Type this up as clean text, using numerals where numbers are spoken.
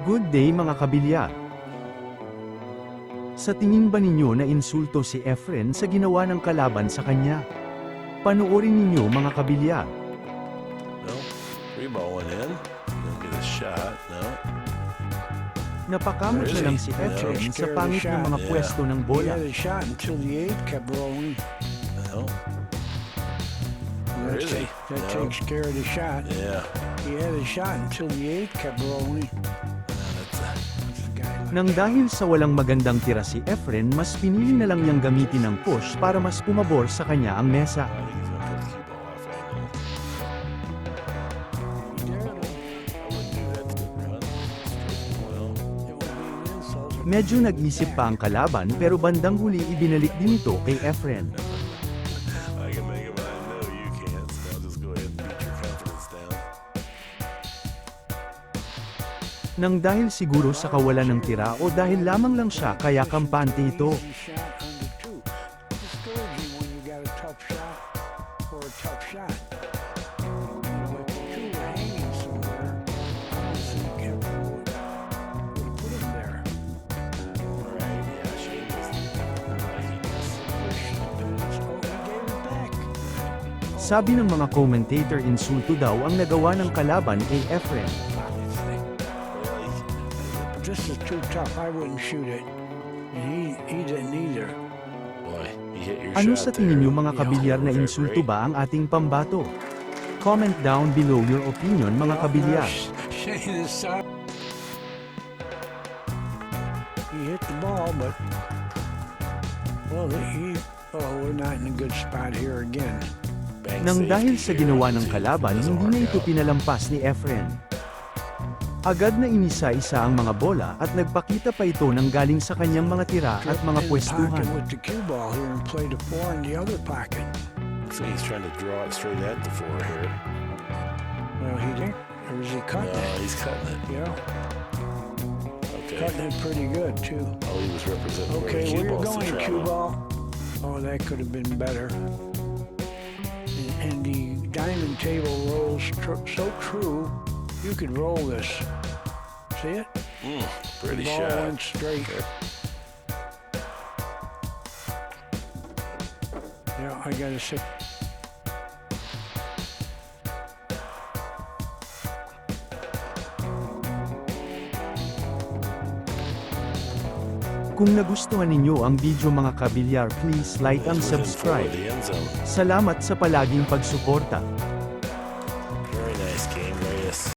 Good day mga kabilyar. Sa tingin ba ninyo na insulto si Efren sa ginawa ng kalaban sa kanya? Panoorin ninyo mga kabilyar. No, three ball went in. Didn't get a shot. No. Napakamot na lang si Efren sa pangit ng mga pwesto ng bola. He had a shot until the 8 kept rolling. No. Where is he? That No. takes care of the shot. Yeah. He had a shot until the 8 kept rolling. That's That's a guy like Nang dahil sa walang magandang tira si Efren, mas pinili na lang niyang gamitin ang push para mas pumabor sa kanya ang mesa. I think he's gonna put the cue ball off angle. I wouldn't do that to the run. Well, it would be an insult. Medyo nag-isip pa ang kalaban pero bandang huli ibinalik din ito kay Efren. I can make it, but I know you can't. So I'll just go ahead and beat your confidence down. Nang dahil siguro sa kawalan ng tira o dahil lamang lang siya kaya kampante ito. Easy shot under 2. Discouraging when you got a tough shot or a tough shot. But the 2 were hanging somewhere. I don't think Kevin would put him there. Right? Yeah. Shane was. He So he gave it back. Sabi ng mga commentator insulto daw ang nagawa ng kalaban kay Efren. This is too tough. I wouldn't shoot it. And he didn't either. Boy, he hit your Ano shot sa tingin there. niyo mga kabilyar na Yeah. insulto ba ang ating pambato? Comment down below your opinion mga kabilyar. Shane is sorry. He hit the ball, but we're not in a good spot here again. Bank Nang safety dahil sa here. ginawa I ng can see if kalaban, it doesn't hindi na work ito out. pinalampas ni Efren. Agad na inisa-isa ang mga bola at nagpakita pa ito ng galing sa kanyang mga tira at mga In the pwestuhan. pocket with the cue ball here and play the 4 in the other pocket. So he's trying to draw it straight at the 4 here. Well, he didn't. Or is he cutting No, it? he's cutting it. Yeah, Okay. cutting it pretty good too. Oh, he was representing where the Okay, cue where you ball's to going, travel. cue ball? Oh, that could have been better. And the diamond table rolls so true, you could roll this. See it? Pretty The ball shot. went straight. Yeah, I got a 6. Kung nagustuhan ninyo ang video mga kabilyar, please like and He's within 4 subscribe. of the end zone. Salamat sa palaging pagsuporta.